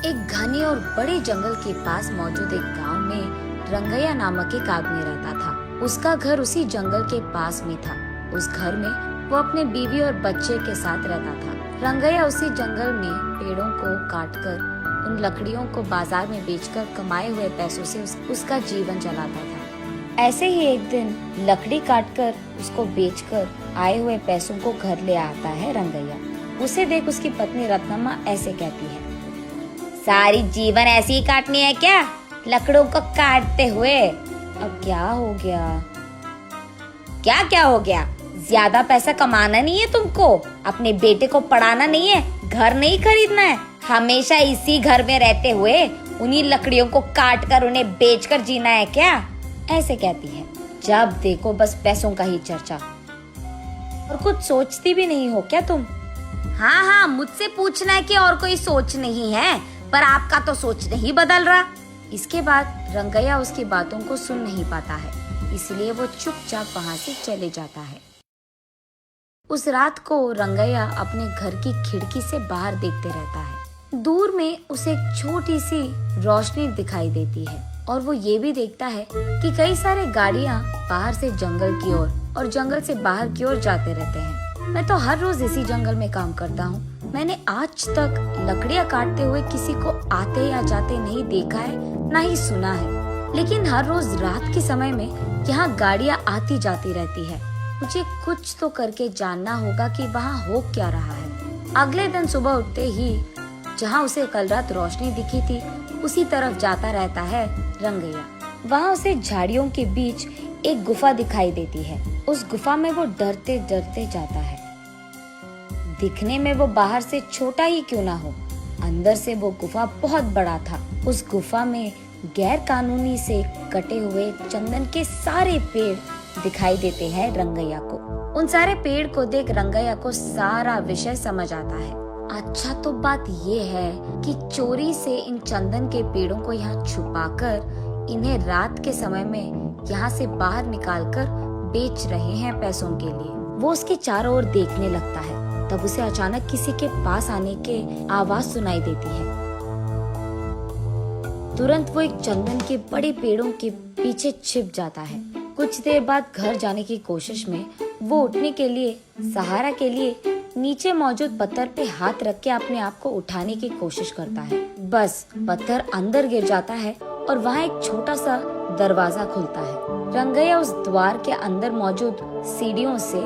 एक घने और बड़े जंगल के पास मौजूद एक गांव में रंगैया नामक एक आदमी रहता था। उसका घर उसी जंगल के पास में था। उस घर में वो अपने बीवी और बच्चे के साथ रहता था। रंगैया उसी जंगल में पेड़ों को काटकर उन लकड़ियों को बाजार में बेचकर कमाए हुए पैसों से उसका जीवन चलाता था। ऐसे ही एक दिन लकड़ी काटकर उसको बेचकर आए हुए पैसों को घर ले आता है रंगैया। उसे देख उसकी पत्नी रत्नम्मा ऐसे कहती है, सारी जीवन ऐसे ही काटनी है क्या, लकड़ों को काटते हुए? अब क्या हो गया? क्या हो गया? ज्यादा पैसा कमाना नहीं है तुमको? अपने बेटे को पढ़ाना नहीं है? घर नहीं खरीदना है? हमेशा इसी घर में रहते हुए उन्हीं लकड़ियों को काट कर उन्हें बेचकर जीना है क्या? ऐसे कहती है। जब देखो बस पैसों का ही चर्चा, और कुछ सोचती भी नहीं हो क्या तुम? हाँ, मुझसे पूछना है कि और कोई सोच नहीं है, पर आपका तो सोच नहीं बदल रहा। इसके बाद रंगैया उसकी बातों को सुन नहीं पाता है, इसलिए वो चुपचाप वहाँ से चले जाता है। उस रात को रंगैया अपने घर की खिड़की से बाहर देखते रहता है। दूर में उसे एक छोटी सी रोशनी दिखाई देती है और वो ये भी देखता है कि कई सारे गाड़ियाँ बाहर से जंगल की ओर और जंगल से बाहर की ओर जाते रहते हैं। मैं तो हर रोज इसी जंगल में काम करता हूँ। मैंने आज तक लकड़ियाँ काटते हुए किसी को आते या जाते नहीं देखा है, ना ही सुना है। लेकिन हर रोज रात के समय में यहाँ गाड़ियाँ आती जाती रहती है। मुझे कुछ तो करके जानना होगा कि वहाँ हो क्या रहा है। अगले दिन सुबह उठते ही जहाँ उसे कल रात रोशनी दिखी थी, उसी तरफ जाता रहता है रंगैया। वहाँ उसे झाड़ियों के बीच एक गुफा दिखाई देती है। उस गुफा में वो डरते डरते जाता है। दिखने में वो बाहर से छोटा ही क्यों ना हो, अंदर से वो गुफा बहुत बड़ा था। उस गुफा में गैर कानूनी से कटे हुए चंदन के सारे पेड़ दिखाई देते हैं रंगैया को। उन सारे पेड़ को देख रंगैया को सारा विषय समझ आता है। अच्छा, तो बात ये है कि चोरी से इन चंदन के पेड़ों को यहाँ छुपाकर इन्हें रात के समय में यहाँ से बाहर निकालकर बेच रहे हैं पैसों के लिए। वो उसके चारों ओर देखने लगता है। तब उसे अचानक किसी के पास आने के आवाज सुनाई देती है। तुरंत वो एक चंदन के बड़े पेड़ों के पीछे छिप जाता है। कुछ देर बाद घर जाने की कोशिश में वो उठने के लिए सहारा के लिए नीचे मौजूद पत्थर पे हाथ रख के अपने आप को उठाने की कोशिश करता है। बस पत्थर अंदर गिर जाता है और वहाँ एक छोटा सा दरवाजा खुलता है। रंगैया उस द्वार के अंदर मौजूद सीढ़ियों से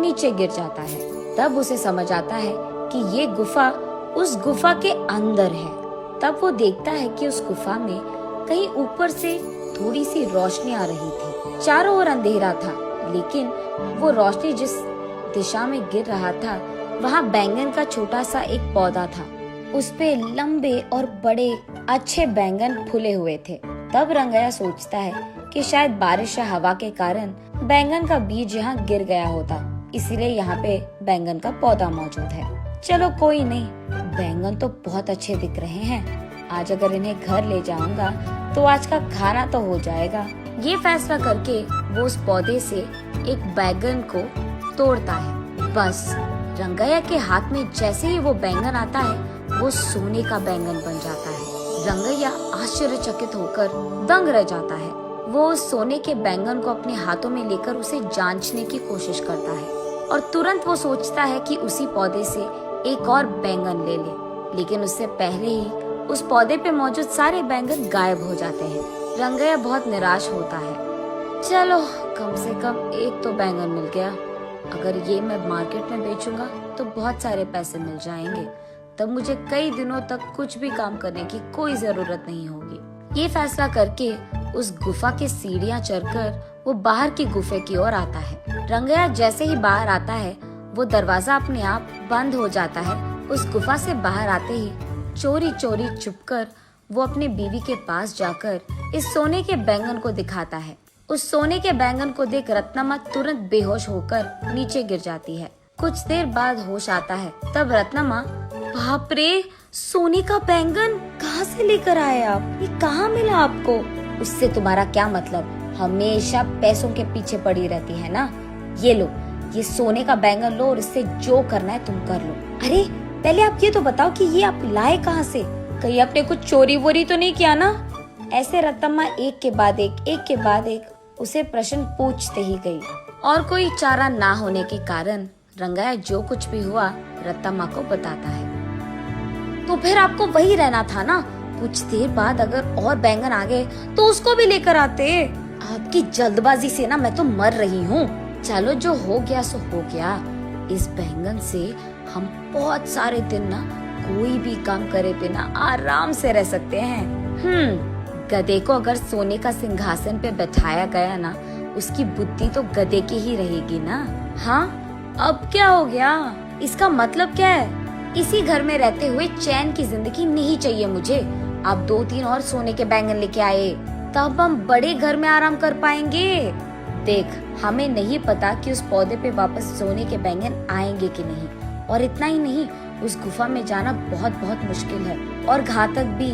नीचे गिर जाता है। तब उसे समझ आता है कि ये गुफा उस गुफा के अंदर है। तब वो देखता है कि उस गुफा में कहीं ऊपर से थोड़ी सी रोशनी आ रही थी। चारों ओर अंधेरा था, लेकिन वो रोशनी जिस दिशा में गिर रहा था वहाँ बैंगन का छोटा सा एक पौधा था। उस पे लंबे और बड़े अच्छे बैंगन फूले हुए थे। तब रंगैया सोचता है कि शायद बारिश या हवा के कारण बैंगन का बीज यहाँ गिर गया होता, इसीलिए यहाँ पे बैंगन का पौधा मौजूद है। चलो कोई नहीं, बैंगन तो बहुत अच्छे दिख रहे हैं। आज अगर इन्हें घर ले जाऊंगा तो आज का खाना तो हो जाएगा। ये फैसला करके वो उस पौधे से एक बैंगन को तोड़ता है। बस रंगैया के हाथ में जैसे ही वो बैंगन आता है, वो सोने का बैंगन बन जाता है। रंगैया आश्चर्यचकित होकर दंग रह जाता है। वो उस सोने के बैंगन को अपने हाथों में लेकर उसे जांचने की कोशिश करता है और तुरंत वो सोचता है कि उसी पौधे से एक और बैंगन ले ले, लेकिन उससे पहले ही उस पौधे पे मौजूद सारे बैंगन गायब हो जाते हैं। रंगैया बहुत निराश होता है। चलो कम से कम एक तो बैंगन मिल गया। अगर ये मैं मार्केट में बेचूंगा तो बहुत सारे पैसे मिल जाएंगे। तब मुझे कई दिनों तक कुछ भी काम करने की कोई जरूरत नहीं होगी। ये फैसला करके उस गुफा की सीढ़ियाँ चढ़कर वो बाहर की गुफे की ओर आता है। रंगैया जैसे ही बाहर आता है, वो दरवाजा अपने आप बंद हो जाता है। उस गुफा से बाहर आते ही चोरी चोरी छुपकर वो अपने बीवी के पास जाकर इस सोने के बैंगन को दिखाता है। उस सोने के बैंगन को देख रत्नम्मा तुरंत बेहोश होकर नीचे गिर जाती है। कुछ देर बाद होश आता है। तब रत्नम्मा, बाप रे, सोने का बैंगन कहाँ से लेकर आए आप? ये कहाँ मिला आपको? उससे तुम्हारा क्या मतलब? हमेशा पैसों के पीछे पड़ी रहती है ना। ये लो, ये सोने का बैंगन लो और इससे जो करना है तुम कर लो। अरे पहले आप ये तो बताओ कि ये आप लाए कहाँ से? कहीं अपने कुछ चोरी वोरी तो नहीं किया ना। ऐसे रत्तम्मा एक के बाद एक उसे प्रश्न पूछते ही गई और कोई चारा ना होने के कारण रंगैया जो कुछ भी हुआ रत्तम्मा को बताता है। तो फिर आपको वही रहना था ना, कुछ देर बाद अगर और बैंगन आ गए तो उसको भी लेकर आते। आपकी जल्दबाजी से ना मैं तो मर रही हूँ। चलो जो हो गया सो हो गया। इस बैंगन से हम बहुत सारे दिन ना कोई भी काम करे बिना आराम से रह सकते हैं। गधे को अगर सोने का सिंहासन पे बैठाया गया ना, उसकी बुद्धि तो गधे की ही रहेगी ना। हाँ, अब क्या हो गया? इसका मतलब क्या है? इसी घर में रहते हुए चैन की जिंदगी नहीं चाहिए मुझे। आप 2-3 और सोने के बैंगन लेके आए, तब हम बड़े घर में आराम कर पाएंगे। देख, हमें नहीं पता कि उस पौधे पे वापस सोने के बैंगन आएंगे कि नहीं, और इतना ही नहीं, उस गुफा में जाना बहुत बहुत मुश्किल है और घातक भी।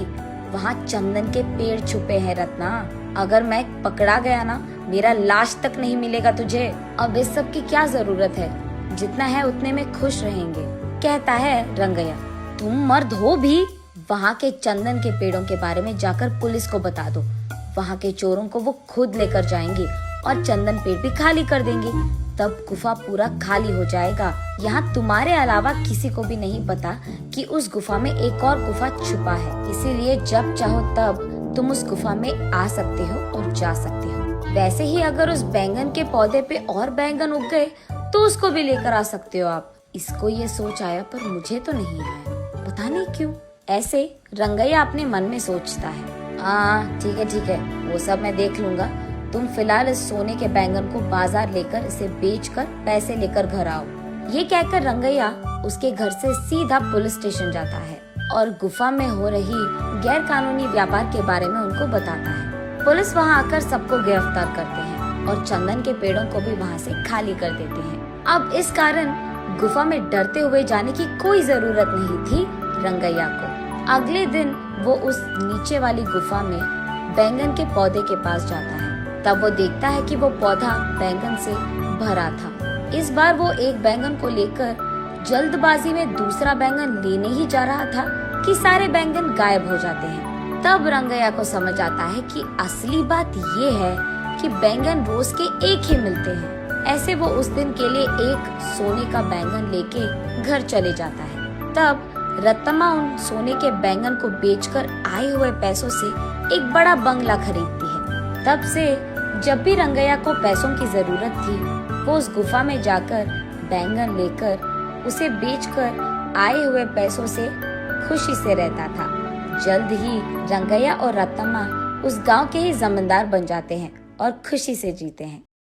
वहाँ चंदन के पेड़ छुपे हैं रत्ना। अगर मैं पकड़ा गया ना, मेरा लाश तक नहीं मिलेगा तुझे। अब इस सब की क्या जरूरत है, जितना है उतने में खुश रहेंगे, कहता है रंगैया। तुम मर्द हो भी। वहाँ के चंदन के पेड़ों के बारे में जाकर पुलिस को बता दो। वहाँ के चोरों को वो खुद लेकर जाएंगे और चंदन पेड़ भी खाली कर देंगे। तब गुफा पूरा खाली हो जाएगा। यहाँ तुम्हारे अलावा किसी को भी नहीं पता कि उस गुफा में एक और गुफा छुपा है। इसीलिए जब चाहो तब तुम उस गुफा में आ सकते हो और जा सकते हो। वैसे ही अगर उस बैंगन के पौधे पे और बैंगन उग गए तो उसको भी लेकर आ सकते हो आप। इसको ये सोच आया पर मुझे तो नहीं आया, पता नहीं क्यों। ऐसे रंगैया अपने मन में सोचता है। ठीक है, वो सब मैं देख लूंगा। तुम फिलहाल इस सोने के बैंगन को बाजार लेकर इसे बेचकर पैसे लेकर घर आओ। ये कहकर रंगैया उसके घर से सीधा पुलिस स्टेशन जाता है और गुफा में हो रही गैर कानूनी व्यापार के बारे में उनको बताता है। पुलिस वहाँ आकर सबको गिरफ्तार करते हैं और चंदन के पेड़ों को भी वहाँ से खाली कर देते हैं। अब इस कारण गुफा में डरते हुए जाने की कोई जरूरत नहीं थी रंगैया को। अगले दिन वो उस नीचे वाली गुफा में बैंगन के पौधे के पास जाता है। तब वो देखता है कि वो पौधा बैंगन से भरा था। इस बार वो एक बैंगन को लेकर जल्दबाजी में दूसरा बैंगन लेने ही जा रहा था कि सारे बैंगन गायब हो जाते हैं। तब रंगैया को समझ आता है कि असली बात ये है कि बैंगन रोज के एक ही मिलते हैं। ऐसे वो उस दिन के लिए एक सोने का बैंगन लेके घर चले जाता है। तब रत्तम्मा उन सोने के बैंगन को बेचकर आए हुए पैसों से एक बड़ा बंगला खरीदती है। तब से जब भी रंगैया को पैसों की जरूरत थी, वो उस गुफा में जाकर बैंगन लेकर उसे बेचकर आए हुए पैसों से खुशी से रहता था। जल्द ही रंगैया और रत्तम्मा उस गांव के ही जमींदार बन जाते हैं और खुशी से जीते हैं।